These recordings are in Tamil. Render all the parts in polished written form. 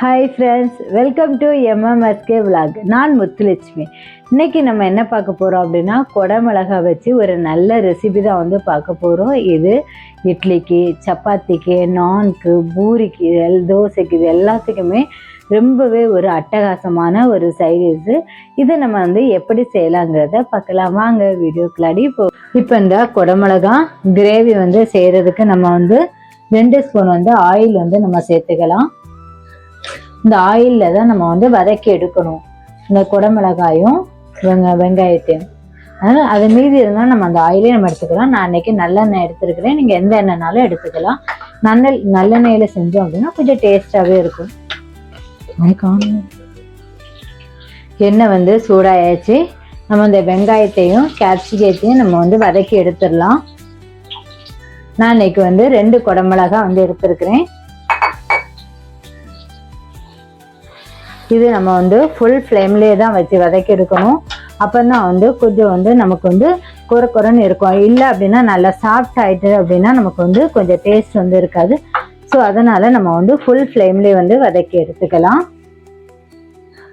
Hi friends, welcome to MMSK vlog. நான் முத்துலட்சுமி. இன்றைக்கி நம்ம என்ன பார்க்க போகிறோம் அப்படின்னா, குடமிளகா வச்சு ஒரு நல்ல ரெசிபி தான் பார்க்க போகிறோம். இது இட்லிக்கு, சப்பாத்திக்கு, நான்க்கு, பூரிக்கு, தோசைக்கு இது எல்லாத்துக்குமே ரொம்பவே ஒரு அட்டகாசமான ஒரு சைடிஷு. இது நம்ம எப்படி செய்யலாங்கிறத பார்க்கலாம். வாங்க வீடியோக்குள்ளாடி இப்போ இந்த குடமிளகா கிரேவி செய்கிறதுக்கு நம்ம 2 ஸ்பூன் ஆயில் நம்ம சேர்த்துக்கலாம். இந்த ஆயிலில் தான் நம்ம வதக்கி எடுக்கணும் இந்த குடமிளகாயும் வெங்காயத்தையும். அதனால் அது மீதி இருந்தால் நம்ம அந்த ஆயிலே நம்ம எடுத்துக்கலாம். நான் அன்றைக்கி நல்லெண்ணெய் எடுத்துருக்கிறேன். நீங்கள் எந்த எண்ணெய்னாலும் எடுத்துக்கலாம். நல்லெண்ணெயில் செஞ்சோம் அப்படின்னா கொஞ்சம் டேஸ்ட்டாகவே இருக்கும். எண்ணெய் சூடாயாச்சு. நம்ம இந்த வெங்காயத்தையும் கேப்சிகத்தையும் நம்ம வதக்கி எடுத்துடலாம். நான் இன்னைக்கு 2 குடமிளகா எடுத்துருக்கிறேன். இது நம்ம ஃபுல் ஃப்ளேம்லேயே தான் வச்சு வதக்கி எடுக்கணும். அப்போ தான் கொஞ்சம் நமக்கு குறன்னு இருக்கும். இல்லை அப்படின்னா நல்லா சாஃப்ட் ஆகிட்டு அப்படின்னா நமக்கு கொஞ்சம் டேஸ்ட் இருக்காது. ஸோ அதனால் நம்ம ஃபுல் ஃப்ளேம்லேயே வதக்கி எடுத்துக்கலாம்.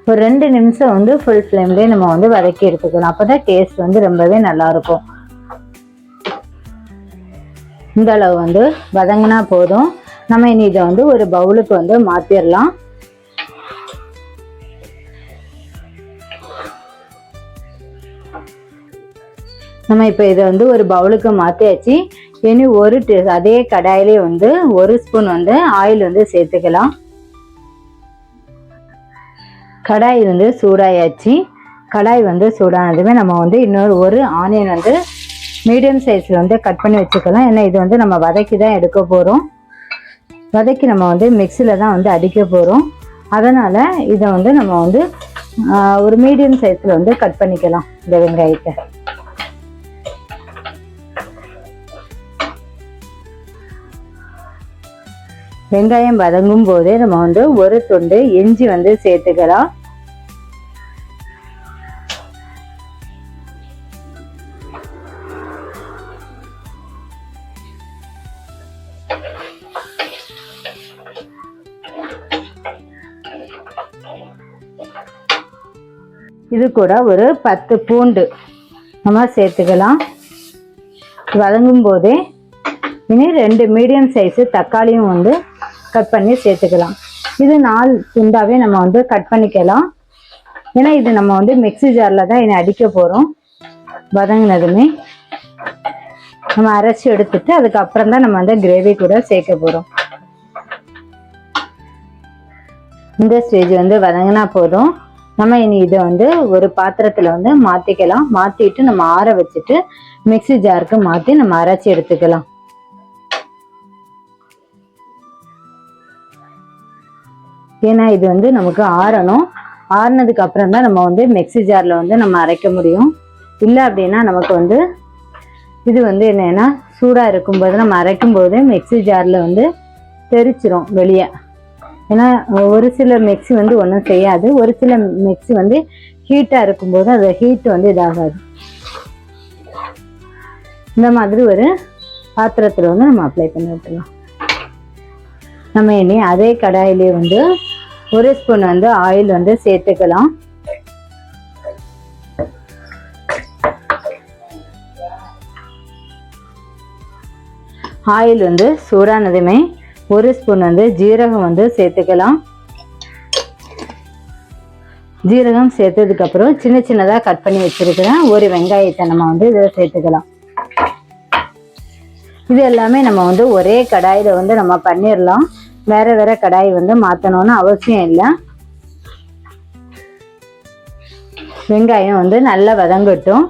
ஒரு 2 நிமிஷம் ஃபுல் ஃப்ளேம்லேயே நம்ம வதக்கி எடுத்துக்கலாம். அப்போ தான் டேஸ்ட் ரொம்பவே நல்லாயிருக்கும். இந்த அளவு வதங்கினா போதும். நம்ம இனி இதை ஒரு பவுலுக்கு மாற்றிடலாம். நம்ம இப்போ இதை ஒரு பவுலுக்கு மாற்றியாச்சு. இனி அதே கடாயிலே 1 ஸ்பூன் ஆயில் சேர்த்துக்கலாம். கடாய் சூடாயாச்சு. கடாய் சூடானதுமே நம்ம இன்னொரு ஒரு ஆனியன் மீடியம் சைஸில் கட் பண்ணி வச்சுக்கலாம். ஏன்னா இது நம்ம வதக்கி தான் எடுக்க போகிறோம். வதக்கி நம்ம மிக்சியில் தான் அடிக்க போகிறோம். அதனால் இதை நம்ம ஒரு மீடியம் சைஸில் கட் பண்ணிக்கலாம் இந்த வெங்காயத்தை. வெங்காயம் வதங்கும் போதே நம்ம ஒரு துண்டு இஞ்சி சேர்த்துக்கலாம். இது கூட ஒரு 10 பூண்டு நம்ம சேர்த்துக்கலாம். வதங்கும் போதே இனி 2 மீடியம் சைஸு தக்காளியும் கட் பண்ணி சேர்த்துக்கலாம். இது 4 துண்டாவே நம்ம கட் பண்ணிக்கலாம். ஏன்னா இது நம்ம மிக்ஸி ஜாரில் தான் இனி அடிக்க போகிறோம். வதங்கினதுமே நம்ம அரைச்சி எடுத்துட்டு அதுக்கப்புறம் தான் நம்ம கிரேவி கூட சேர்க்க போகிறோம். இந்த ஸ்டேஜ் வதங்கினா போதும். நம்ம இனி இதை ஒரு பாத்திரத்தில் மாற்றிக்கலாம். மாற்றிட்டு நம்ம ஆற வச்சுட்டு மிக்ஸி ஜாருக்கு மாற்றி நம்ம அரைச்சி எடுத்துக்கலாம். ஏன்னா இது நமக்கு ஆறணும். ஆறுனதுக்கு அப்புறம் தான் நம்ம மிக்ஸி ஜாரில் நம்ம அரைக்க முடியும். இல்லை அப்படின்னா நமக்கு இது என்னன்னா சூடாக இருக்கும்போது நம்ம அரைக்கும் போது மிக்ஸி ஜாரில் தெரிச்சிரும் வெளியே. ஏன்னா ஒரு சில மிக்ஸி ஒன்றும் செய்யாது. ஒரு சில மிக்ஸி ஹீட்டாக இருக்கும்போது அது ஹீட் இதாகாது. இந்த மாதிரி ஒரு பாத்திரத்தில் நம்ம அப்ளை பண்ணி விட்டுலாம். நம்ம இனி அதே கடாயிலே 1 ஸ்பூன் ஆயில் சேர்த்துக்கலாம். ஆயில் சூடானதுமே 1 ஸ்பூன் ஜீரகம் சேர்த்துக்கலாம். ஜீரகம் சேர்த்ததுக்கு அப்புறம் சின்ன சின்னதாக கட் பண்ணி வச்சிருக்கிறேன் ஒரு வெங்காயத்தை நம்ம இதில் சேர்த்துக்கலாம். இது எல்லாமே நம்ம ஒரே கடாயில் நம்ம பண்ணிடலாம். வேற வேற கடாய் மாற்றணும்னு அவசியம் இல்லை. வெங்காயம் நல்லா வதங்கட்டும்.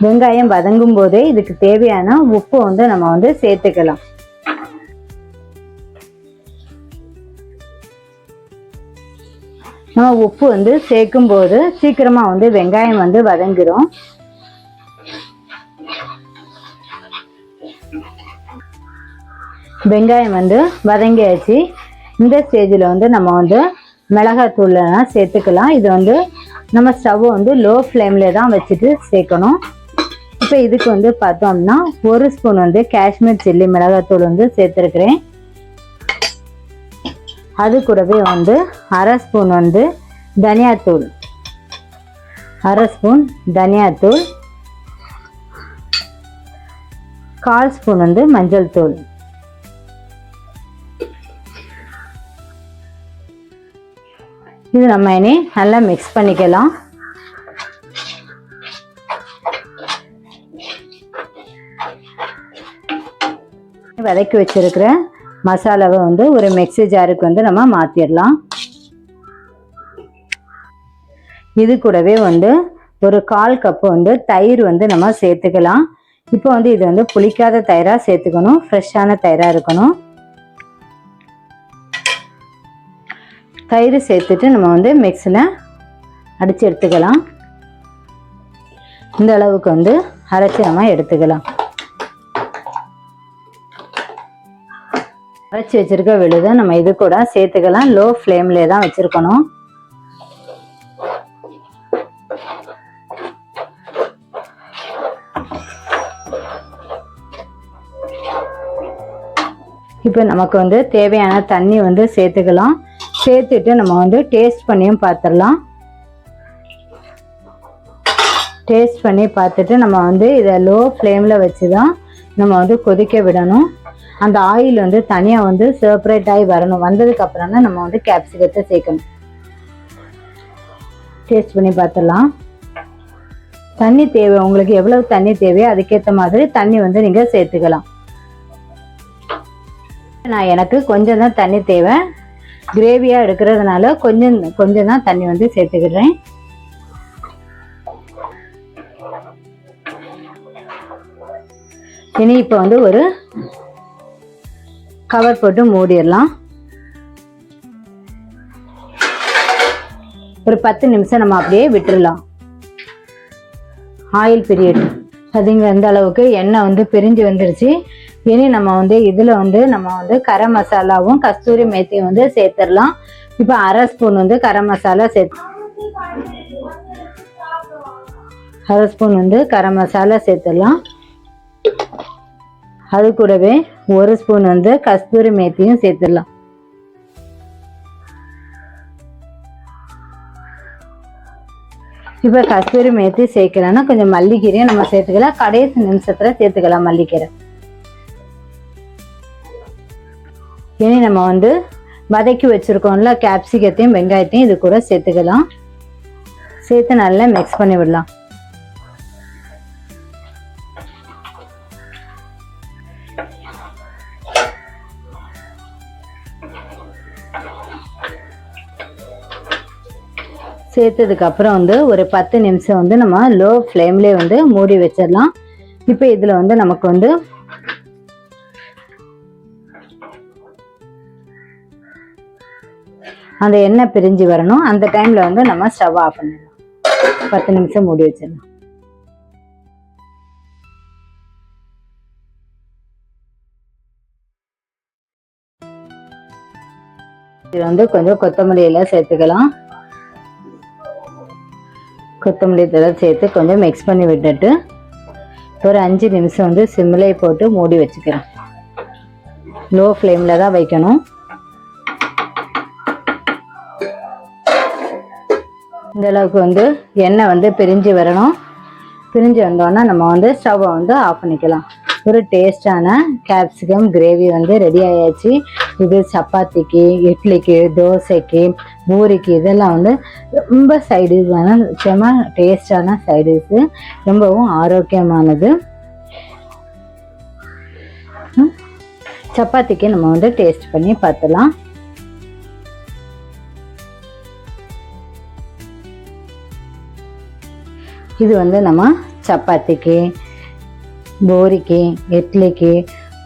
வெங்காயம் வதங்கும் போதே இதுக்கு தேவையான உப்பு நம்ம சேர்த்துக்கலாம். நம்ம உப்பு சேர்க்கும் போது சீக்கிரமா வெங்காயம் வதங்கிடும். வெங்காயம் வதங்கியாச்சு. இந்த ஸ்டேஜில் நம்ம மிளகாத்தூள்லாம் சேர்த்துக்கலாம். இது நம்ம ஸ்டவ் லோ ஃப்ளேமில் தான் வச்சுட்டு சேர்க்கணும். இப்போ இதுக்கு பார்த்தோம்னா 1 ஸ்பூன் காஷ்மீர் சில்லி மிளகாத்தூள் சேர்த்துருக்கிறேன். அது கூடவே வந்து அரை ஸ்பூன் வந்து தனியாத்தூள், அரை ஸ்பூன் தனியாத்தூள், 1/4 ஸ்பூன் வந்து மஞ்சள் தூள். இது நம்ம இனி நல்லா மிக்ஸ் பண்ணிக்கலாம். வதக்கி வச்சிருக்கிற மசாலாவை வந்து ஒரு மிக்ஸி ஜாருக்கு வந்து நம்ம மாற்றிடலாம். இது கூடவே வந்து ஒரு 1/4 கப்பு வந்து தயிர் வந்து நம்ம சேர்த்துக்கலாம். இப்போ வந்து இது வந்து புளிக்காத தயிராக சேர்த்துக்கணும், ஃப்ரெஷ்ஷான தயிராக இருக்கணும். தயிர் சேர்த்துட்டு நம்ம வந்து மிக்ஸில் அடித்து எடுத்துக்கலாம். இந்த அளவுக்கு வந்து அரைச்சி நம்ம எடுத்துக்கலாம். அரைச்சி வச்சிருக்க விழுதை நம்ம இது கூட சேர்த்துக்கலாம். லோ ஃப்ளேம்லேயே தான் வச்சிருக்கணும். இப்போ நமக்கு வந்து தேவையான தண்ணி வந்து சேர்த்துக்கலாம். சேர்த்துட்டு நம்ம வந்து டேஸ்ட் பண்ணியும் பார்த்துடலாம். டேஸ்ட் பண்ணி பார்த்துட்டு நம்ம வந்து இதை லோ ஃப்ளேமில் வச்சு தான் நம்ம வந்து கொதிக்க விடணும். அந்த ஆயில் வந்து தனியாக வந்து செப்பரேட் ஆகி வரணும். வந்ததுக்கு அப்புறம் தான் நம்ம வந்து கேப்சிகத்தை சேர்க்கணும். டேஸ்ட் பண்ணி பார்த்துடலாம். தண்ணி தேவை, உங்களுக்கு எவ்வளவு தண்ணி தேவையோ அதுக்கேற்ற மாதிரி தண்ணி வந்து நீங்கள் சேர்த்துக்கலாம். எனக்கு கொஞ்சம் தான் தண்ணி தேவை, கிரேவியாக எடுக்கிறதுனால கொஞ்சம் தான் தண்ணி வந்து சேர்த்துக்கிறேன். இனி இப்போ வந்து ஒரு கவர் போட்டு மூடிடலாம். ஒரு 10 நிமிஷம் நம்ம அப்படியே விட்டுடலாம். ஆயில் பிரியட் அதுங்க எந்த அளவுக்கு எண்ணெய் வந்து பிரிஞ்சு வந்துருச்சு. இனி நம்ம வந்து இதில் வந்து நம்ம வந்து கரம் மசாலாவும் கஸ்தூரி மேத்தியும் வந்து சேர்த்துடலாம். இப்போ அரை ஸ்பூன் வந்து கரம் மசாலா அரை ஸ்பூன் வந்து கரம் மசாலா சேர்த்துடலாம். அது கூடவே 1 ஸ்பூன் வந்து கஸ்தூரி மேத்தியும் சேர்த்துடலாம். இப்போ கஸ்தூரி மேத்தி சேர்க்கலன்னா கொஞ்சம் மல்லிக்கீரையும் நம்ம சேர்த்துக்கலாம். கடைசி நிமிஷத்துல சேர்த்துக்கலாம் மல்லிக்கீரை. இனி நம்ம வந்து வதக்கி வச்சிருக்கோம்ல கேப்சிகத்தையும் வெங்காயத்தையும் இது கூட சேர்த்துக்கலாம். சேர்த்து நல்லா மிக்ஸ் பண்ணி விடலாம். சேர்த்ததுக்கு அப்புறம் வந்து ஒரு 10 நிமிஷம் வந்து நம்ம லோ ஃப்ளேம்லேயே வந்து மூடி வச்சிடலாம். இப்போ இதில் வந்து நமக்கு வந்து அந்த எண்ணெய் பிரிஞ்சு வரணும். அந்த டைமில் வந்து நம்ம ஸ்டவ் ஆஃப் பண்ணிடலாம். 10 நிமிஷம் மூடி வச்சிடலாம். இது வந்து கொஞ்சம் கொத்தமல்லி எல்லாம் சேர்த்துக்கலாம். கொத்தமல்லி தழை சேர்த்து கொஞ்சம் மிக்ஸ் பண்ணி விட்டுட்டு ஒரு 5 நிமிஷம் வந்து சிம்மிலே போட்டு மூடி வச்சுக்கிறேன். லோ ஃப்ளேமில் தான் வைக்கணும். இந்த அளவுக்கு வந்து எண்ணெய் வந்து பிரிஞ்சு வரணும். பிரிஞ்சு வந்தோன்னா நம்ம வந்து ஸ்டவ்வை வந்து ஆஃப் பண்ணிக்கலாம். ஒரு டேஸ்டான கேப்சிகம் கிரேவி வந்து ரெடி ஆயாச்சு. இது சப்பாத்திக்கு, இட்லிக்கு, தோசைக்கு, பூரிக்கு இதெல்லாம் வந்து ரொம்ப சைடிஷான செம டேஸ்டான சைடிஷு, ரொம்பவும் ஆரோக்கியமானது. சப்பாத்திக்கு நம்ம வந்து டேஸ்ட் பண்ணி பார்த்துலாம். இது வந்து நம்ம சப்பாத்திக்கு, பூரிக்கு, இட்லிக்கு,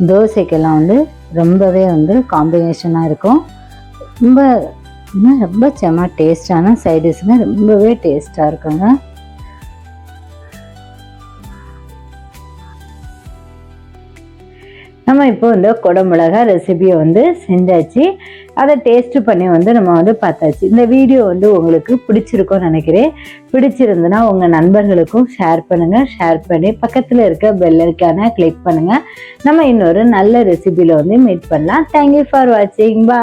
தோசைக்கெல்லாம் வந்து ரொம்பவே வந்து காம்பினேஷனாக இருக்கும். ரொம்ப செம்ம டேஸ்டான சைடிஷ்ங்க, ரொம்பவே டேஸ்டாக இருக்குங்க. நம்ம இப்போ இந்த குடமிளகா ரெசிபியை வந்து செஞ்சாச்சு. அதை டேஸ்ட் பண்ணி வந்து நம்ம வந்து பார்த்தாச்சு. இந்த வீடியோ வந்து உங்களுக்கு பிடிச்சிருக்கும்னு நினைக்கிறேன். பிடிச்சிருந்துன்னா உங்கள் நண்பர்களுக்கும் ஷேர் பண்ணுங்கள். ஷேர் பண்ணி பக்கத்தில் இருக்க பெல் ஐகானை கிளிக் பண்ணுங்கள். நம்ம இன்னொரு நல்ல ரெசிபியில் வந்து மீட் பண்ணலாம். தேங்க்யூ ஃபார் வாட்சிங். பாய்.